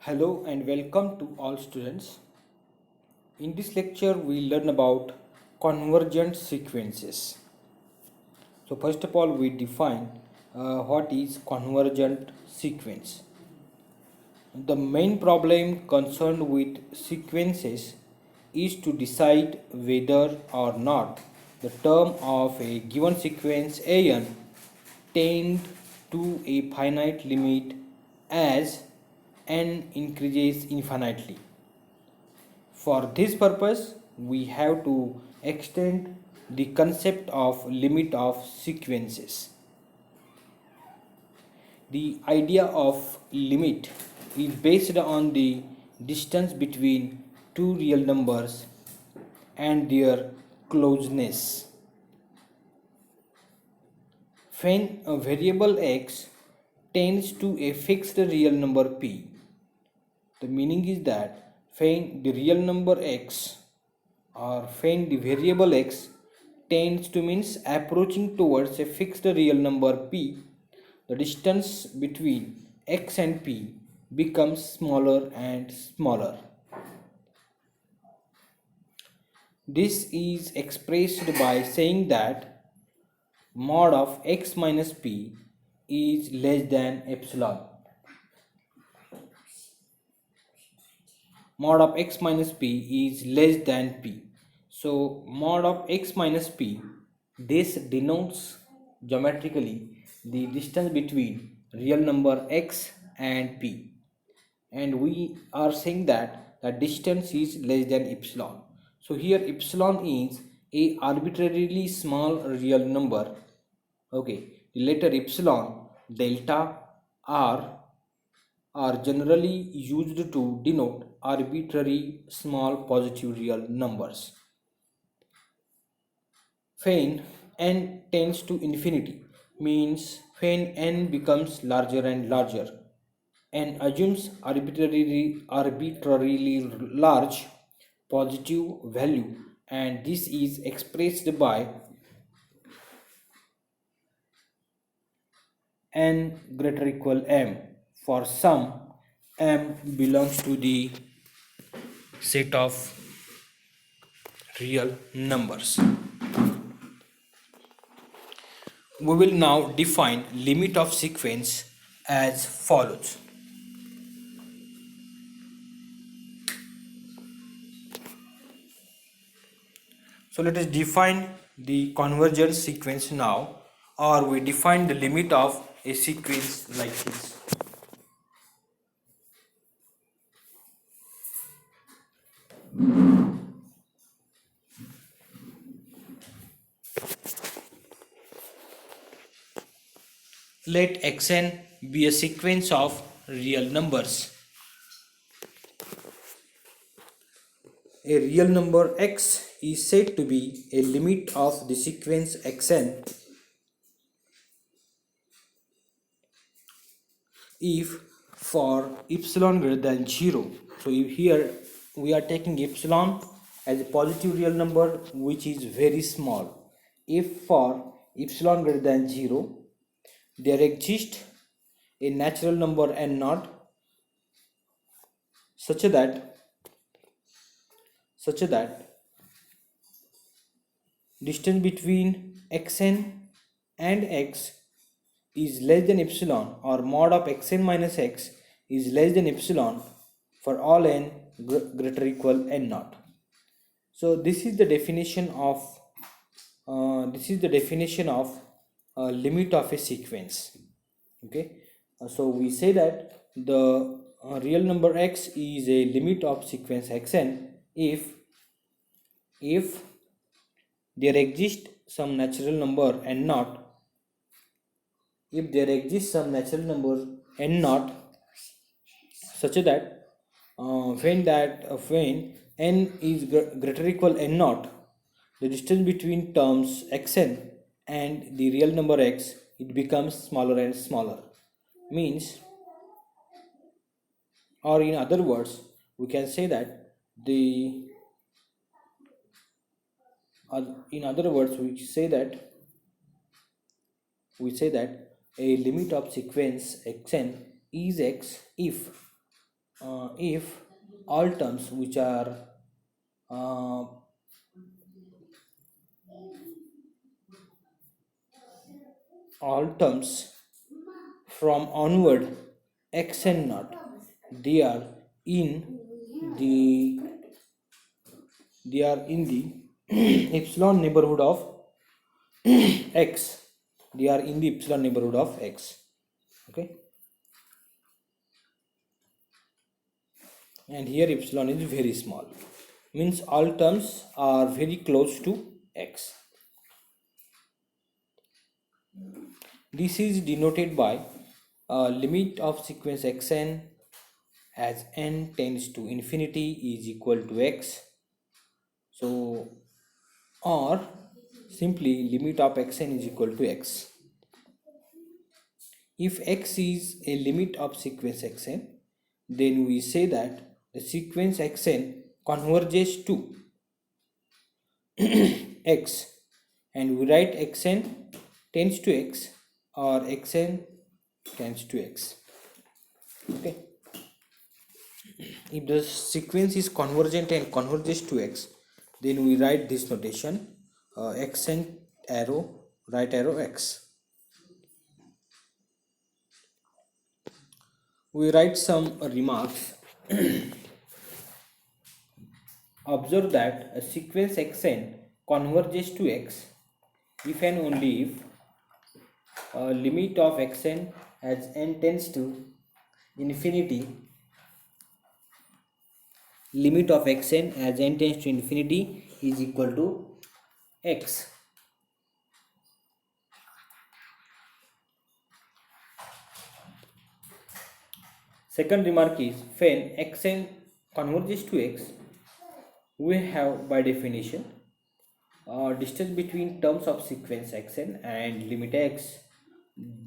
Hello and welcome to all students. In this lecture, we learn about convergent sequences. So first of all, we define what is convergent sequence. The main problem concerned with sequences is to decide whether or not the term of a given sequence an tend to a finite limit as n increases infinitely. For this purpose, we have to extend the concept of limit of sequences. The idea of limit is based on the distance between two real numbers and their closeness. When a variable x tends to a fixed real number p, the meaning is that when the real number x or when the variable x tends to means approaching towards a fixed real number p, the distance between x and p becomes smaller and smaller. This is expressed by saying that mod of x minus p is less than epsilon. Mod of x minus p is less than p. So mod of x minus p, this denotes geometrically the distance between real number x and p, and we are saying that the distance is less than epsilon. So here epsilon is a arbitrarily small real number. Okay, the letter epsilon, delta, r are generally used to denote arbitrary small positive real numbers. When n tends to infinity means when n becomes larger and larger, n assumes arbitrarily large positive value, and this is expressed by n greater equal m for some m belongs to the set of real numbers. We will now define limit of sequence as follows. So let us define the convergent sequence now, or we define the limit of a sequence like this. Let xn be a sequence of real numbers. A real number x is said to be a limit of the sequence xn if for epsilon greater than 0. So if here we are taking epsilon as a positive real number which is very small. If for epsilon greater than 0 there exists a natural number n naught such that distance between xn and x is less than epsilon, or mod of xn minus x is less than epsilon for all n greater equal n naught. So this is the definition of limit of a sequence. Okay, so we say that the real number x is a limit of sequence xn if there exists some natural number n naught. If there exists some natural number n naught such that when n is greater equal n naught, the distance between terms xn and the real number x, it becomes smaller and smaller. Means, or in other words, we can say that we say that a limit of sequence xn is x if if all terms which are uh, all terms from onward x and naught, they are in the the epsilon neighborhood of x. They are in the epsilon neighborhood of x. Okay, and here epsilon is very small, means all terms are very close to x. This is denoted by limit of sequence xn as n tends to infinity is equal to x. So, or simply limit of xn is equal to x. If x is a limit of sequence xn, then we say that the sequence xn converges to x, and we write xn tends to x or xn tends to x. Okay, if the sequence is convergent and converges to x, then we write this notation xn arrow right arrow x. We write some remarks. Observe that a sequence xn converges to x if and only if limit of xn as n tends to infinity, limit of xn as n tends to infinity is equal to x. Second remark is when xn converges to x, we have by definition distance between terms of sequence xn and limit x.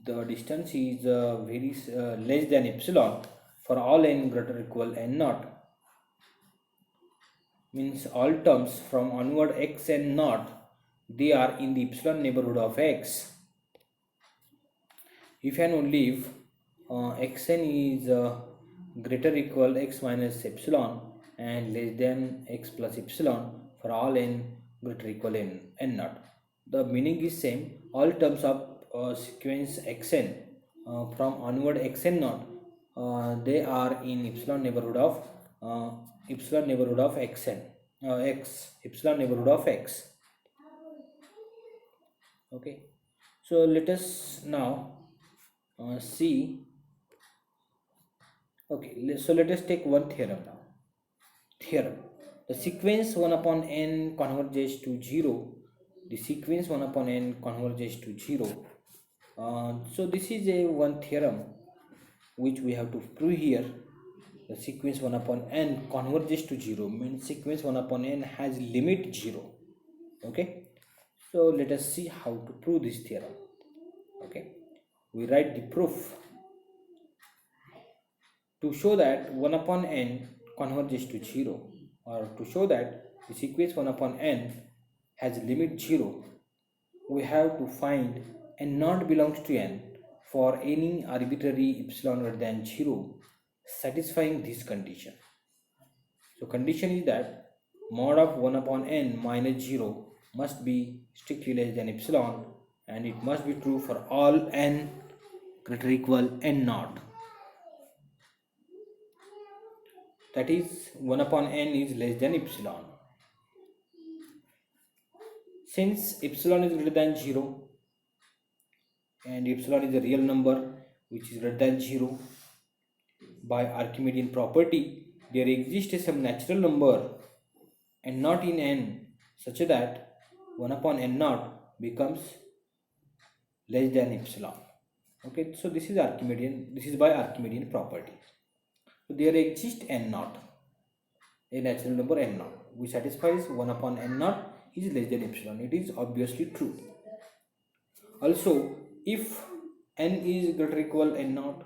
The distance is very less than epsilon for all n greater or equal n naught, means all terms from onward x and naught, they are in the epsilon neighborhood of x. If and only if xn is greater or equal x minus epsilon and less than x plus epsilon for all n greater or equal n naught. The meaning is same. All terms of sequence xn from onward xn naught, they are in epsilon neighborhood of xn x epsilon neighborhood of x. Okay, so let us now see. Okay, so let us take one theorem now. Theorem: the sequence 1 upon n converges to 0. The sequence 1 upon n converges to 0. So this is a one theorem which we have to prove here. The sequence 1 upon n converges to 0 means sequence 1 upon n has limit 0. Okay, so let us see how to prove this theorem. Okay, we write the proof. To show that 1 upon n converges to 0, or to show that the sequence 1 upon n has limit 0, we have to find n naught belongs to n for any arbitrary epsilon greater than 0 satisfying this condition. So condition is that mod of 1 upon n minus 0 must be strictly less than epsilon, and it must be true for all n greater or equal n naught. That is 1 upon n is less than epsilon. Since epsilon is greater than 0 and epsilon is a real number which is greater than 0, by Archimedean property there exists some natural number n naught in n such that 1 upon n naught becomes less than epsilon. Okay, so this is by Archimedean property. So there exists n naught, a natural number n naught which satisfies 1 upon n naught is less than epsilon. It is obviously true. Also, if n is greater or equal n naught,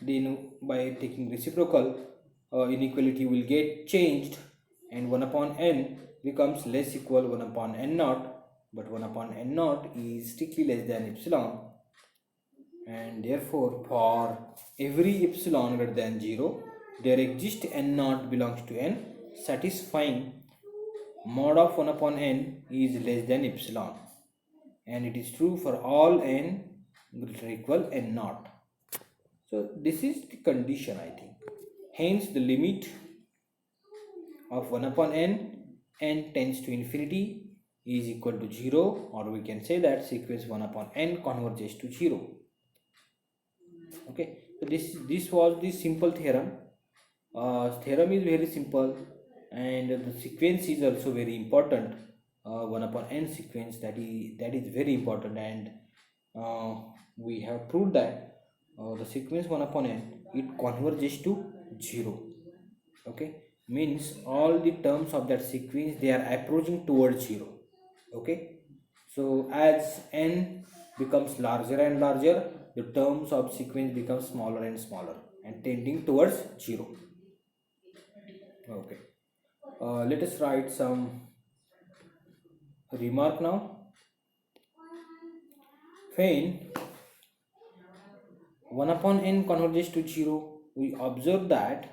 then by taking reciprocal, inequality will get changed and 1 upon n becomes less equal 1 upon n naught, but 1 upon n naught is strictly less than epsilon, and therefore for every epsilon greater than 0, there exists n naught belongs to n satisfying mod of 1 upon n is less than epsilon, and it is true for all n greater or equal n naught. So this is the condition, I think. Hence the limit of 1 upon n tends to infinity is equal to 0, or we can say that sequence 1 upon n converges to 0. Okay, so this was the simple theorem. Theorem is very simple, and the sequence is also very important. 1 upon n sequence, that is very important, and we have proved that the sequence 1 upon n, it converges to 0. Okay, means all the terms of that sequence, they are approaching towards 0. Okay, so as n becomes larger and larger, the terms of sequence become smaller and smaller and tending towards 0. Okay, let us write some remark now. When 1 upon n converges to 0, we observe that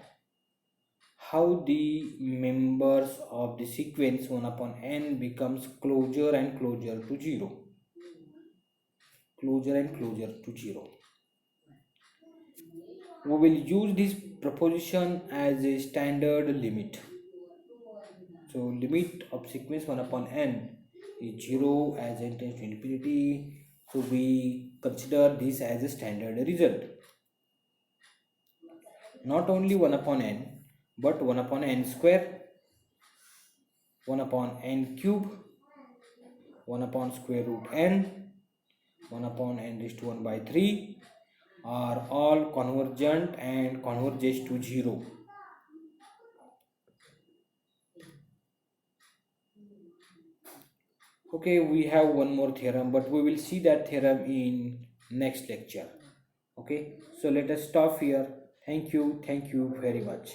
how the members of the sequence 1 upon n becomes closer and closer to 0. Closer and closer to 0. We will use this proposition as a standard limit. So limit of sequence 1 upon n is 0 as n tends to infinity. So we consider this as a standard result. Not only 1 upon n, but 1 upon n square, 1 upon n cube, 1 upon square root n, 1 upon n raised to 1 by 3 are all convergent and converges to 0. Okay, we have one more theorem, but we will see that theorem in next lecture. Okay, so let us stop here. Thank you very much.